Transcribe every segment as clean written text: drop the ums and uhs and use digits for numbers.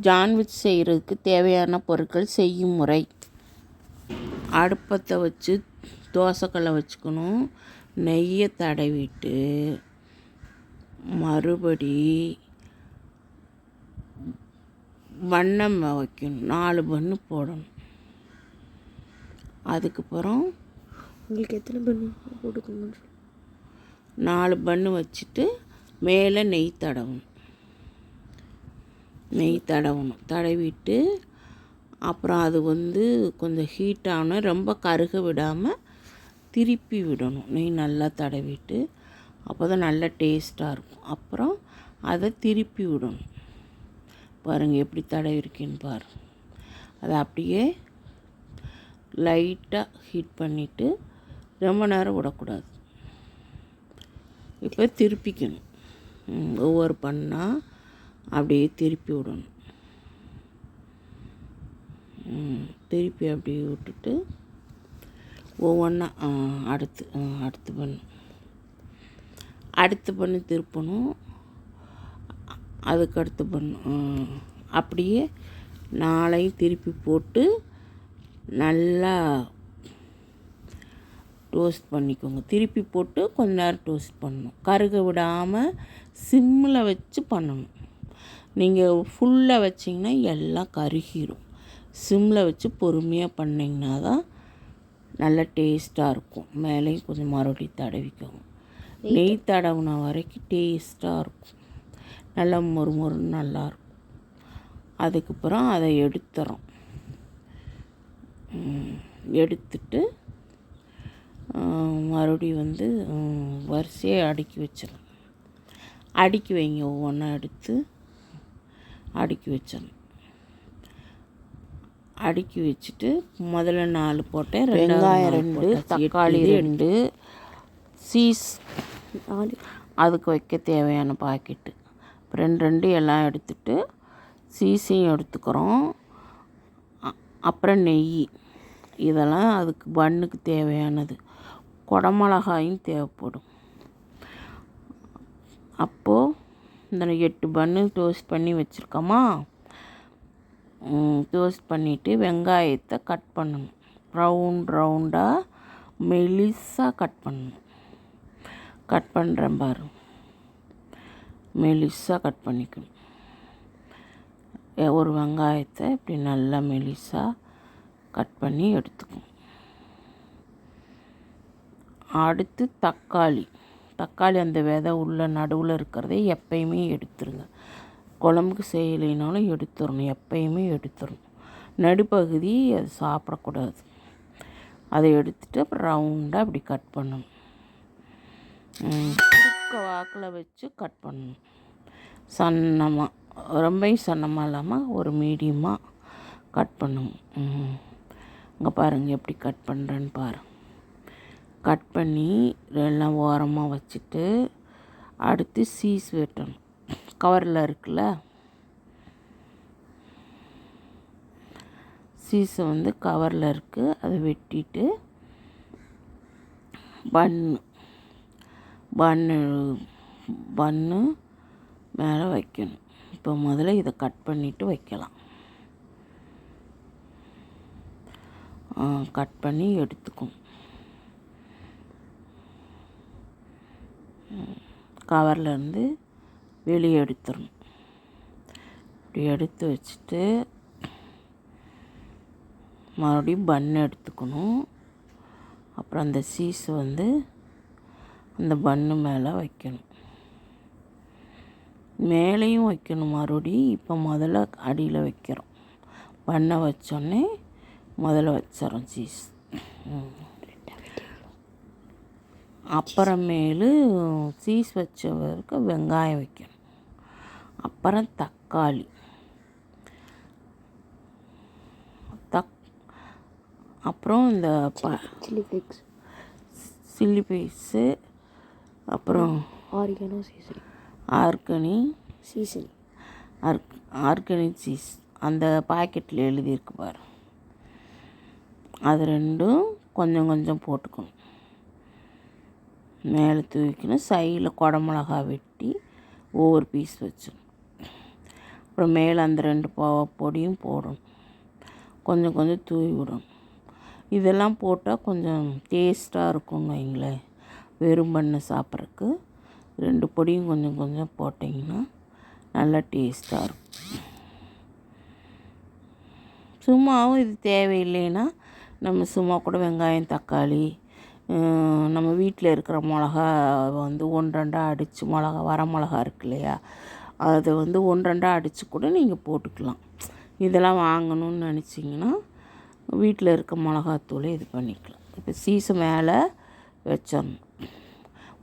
ஜான்விச் செய்கிறதுக்கு தேவையான பொருட்கள். செய்யும் முறை: அடுப்பத்தை வச்சு தோசைக்கல்லை வச்சுக்கணும். நெய்யை தடவிட்டு மறுபடி வண்ணம் வைக்கணும். 4 பன்னு போடணும். அதுக்கப்புறம் உங்களுக்கு எத்தனை பண்ணு போட்டுக்கணும்? 4 பன்னு வச்சுட்டு மேலே நெய் தடவணும். தடவிட்டு அப்புறம் அது கொஞ்சம் ஹீட் ஆகணும். ரொம்ப கருக விடாமல் திருப்பி விடணும். நெய் நல்லா தடவிட்டு அப்போ தான் நல்லா டேஸ்ட்டாக இருக்கும். அப்புறம் அதை திருப்பி விடணும். பாருங்கள் எப்படி தடவிருக்கேன்னு பாருங்கள். அதை அப்படியே லைட்டாக ஹீட் பண்ணிவிட்டு ரொம்ப நேரம் விடக்கூடாது. இப்போ திருப்பிக்கணும். ஒவ்வொரு பண்ணால் அப்படியே திருப்பி விடணும். திருப்பி அப்படியே விட்டுட்டு ஒவ்வொன்றா அடுத்து பண்ணு திருப்பணும். அதுக்கு பண்ணு அப்படியே 4ஐயும் திருப்பி போட்டு நல்லா டோஸ்ட் பண்ணிக்கோங்க. திருப்பி போட்டு கொஞ்ச நேரம் டோஸ்ட் பண்ணணும். கருக விடாமல் சிம்மில் வச்சு பண்ணணும். நீங்கள் ஃபுல்லாக வச்சிங்கன்னா எல்லாம் கருகிரும். சிம்மில் வச்சு பொறுமையாக பண்ணிங்கன்னா தான் நல்லா டேஸ்ட்டாக இருக்கும். மேலேயும் கொஞ்சம் மறுபடியும் தடவிக்கோங்க. நெய் தடவுன வரைக்கும் டேஸ்ட்டாக இருக்கும். நல்லா மொறுமொறுன்னு நல்லாயிருக்கும். அதுக்கப்புறம் அதை எடுத்துட்டு மறுபடியும் வரிசையாக அடுக்கி வைங்க. ஒவ்வொன்றா எடுத்து அடுக்கி வச்சிடணும். அடுக்கி வச்சுட்டு முதல்ல 4 போட்டேன். வெங்காயம் 2, தக்காளி 2, சீஸ் அதுக்கு வைக்க தேவையான பாக்கெட்டு 2 எல்லாம் எடுத்துட்டு சீஸையும் எடுத்துக்கிறோம். அப்புறம் நெய் இதெல்லாம் அதுக்கு பன்னுக்கு தேவையானது. குடமிளகாயும் தேவைப்படும். அப்போது இந்த 8 பன்னு டோஸ்ட் பண்ணி வச்சுருக்கோமா, டோஸ்ட் பண்ணிவிட்டு வெங்காயத்தை கட் பண்ணணும். ரவுண்டாக மெலிசாக கட் பண்ணணும். கட் பண்ணுறேன் பாரு. மெலிசாக கட் பண்ணிக்கணும். ஒரு வெங்காயத்தை இப்படி நல்லா மெலிசாக கட் பண்ணி எடுத்துக்கணும். அடுத்து தக்காளி அந்த விதை உள்ள நடுவில் இருக்கிறதை எப்பயுமே எடுத்துருங்க. குழம்புக்கு செய்யலைனாலும் எடுத்துடணும். எப்பயுமே எடுத்துடணும். நடுப்பகுதி அது சாப்பிடக்கூடாது. அதை எடுத்துகிட்டு அப்புறம் ரவுண்டாக அப்படி கட் பண்ணணும். வாக்கில் வச்சு கட் பண்ணணும். சன்னமாக, ரொம்பவும் சன்னமாக இல்லாமல் ஒரு மீடியமாக கட் பண்ணணும். இங்கே பாருங்கள் எப்படி கட் பண்ணுறேன்னு பாருங்கள். கட் பண்ணி எல்லாம் ஓரமாக வச்சுட்டு அடுத்து சீஸ் வெட்டணும். கவரில் இருக்குல்ல, சீஸை கவரில் இருக்குது. அதை வெட்டிட்டு பன்னு மேலே வைக்கணும். இப்போ முதல்ல இதை கட் பண்ணிவிட்டு வைக்கலாம். கட் பண்ணி எடுத்துக்கும். கவர்லேருந்து வெளியே எடுத்துடணும். இப்படி எடுத்து வச்சுட்டு மறுபடியும் பன்னு எடுத்துக்கணும். அப்புறம் அந்த சீஸ் அந்த பன்னு மேலே வைக்கணும். மேலேயும் வைக்கணும் மறுபடியும். இப்போ முதல்ல அடியில் வைக்கிறோம். பண்ணை வச்சோடனே முதல்ல வச்சிடறோம் சீஸ். அப்புறமேலு சீஸ் வச்சவருக்கு வெங்காயம் வைக்கணும். அப்புறம் தக்காளி, அப்புறம் இந்த சில்லி ஃப்ளேக்ஸு, அப்புறம் ஆர்கனி சீஸ் அந்த பாக்கெட்டில் எழுதியிருக்கு பாரு. அது 2ம் கொஞ்சம் கொஞ்சம் போட்டுக்கணும். மேலே தூக்கிக்கணும். சைடில் குடமிளகா வெட்டி ஒவ்வொரு பீஸ் வச்சிடணும். அப்புறம் மேலே அந்த 2 பொடியும் போடணும், கொஞ்சம் கொஞ்சம் தூவி விடணும். இதெல்லாம் போட்டால் கொஞ்சம் டேஸ்ட்டாக இருக்கும்னு வைங்களேன். வெறும் பண்ணை சாப்பிட்றதுக்கு 2 பொடியும் கொஞ்சம் கொஞ்சம் போட்டிங்கன்னா நல்லா டேஸ்ட்டாக இருக்கும். சும்மாவும் இது தேவையில்லைன்னா நம்ம சும்மா கூட வெங்காயம், தக்காளி, நம்ம வீட்டில் இருக்கிற மிளகா வந்து 1-2 அடித்து வர மிளகா இருக்கு இல்லையா, அதை வந்து 1-2 அடித்து கூட நீங்கள் போட்டுக்கலாம். இதெல்லாம் வாங்கணும்னு நினச்சிங்கன்னா வீட்டில் இருக்க மிளகாத்தூளை இது பண்ணிக்கலாம். இப்போ சீஸை மேலே வச்சிடணும்.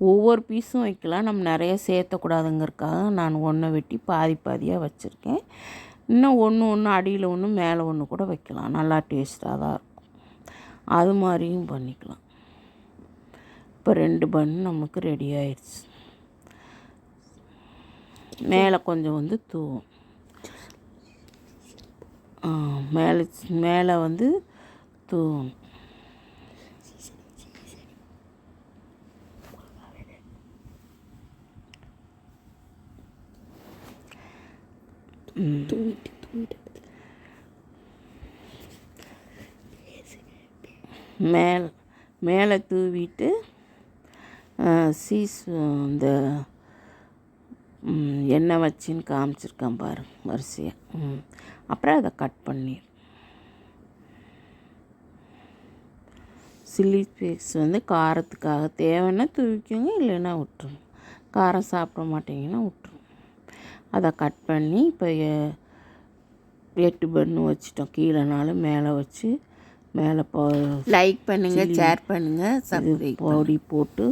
ஒவ்வொரு பீஸும் வைக்கலாம், நம்ம நிறைய சேர்த்தக்கூடாதுங்கிறதுக்காக நான் ஒன்றை வெட்டி பாதியாக வச்சுருக்கேன். இன்னும் ஒன்று அடியில் ஒன்று மேலே ஒன்று கூட வைக்கலாம், நல்லா டேஸ்ட்டாக தான் இருக்கும். அது மாதிரியும் பண்ணிக்கலாம். இப்போ 2 பன் நமக்கு ரெடி ஆயிடுச்சு. மேலே கொஞ்சம் வந்து தூவும், மேலே வந்து தூவும். மேலே தூவிட்டு சீஸ் இந்த எண்ணெய் வச்சின்னு காமிச்சிருக்கேன் பாருங்க வரிசையாக. அப்புறம் அதை கட் பண்ணி சில்லி ஃப்ளேக்ஸ் வந்து காரத்துக்காக தேவைன்னா தூவிக்கோங்க, இல்லைன்னா விட்டுருங்க. காரம் சாப்பிட மாட்டிங்கன்னா விட்டுருங்க. அதை கட் பண்ணி இப்போ 8 பன்னு வச்சிட்டோம். கீழேனாலும் மேலே வச்சு மேலே லைக் பண்ணுங்கள், ஷேர் பண்ணுங்கள், சப்ஸ்கிரைப் பொடி போட்டு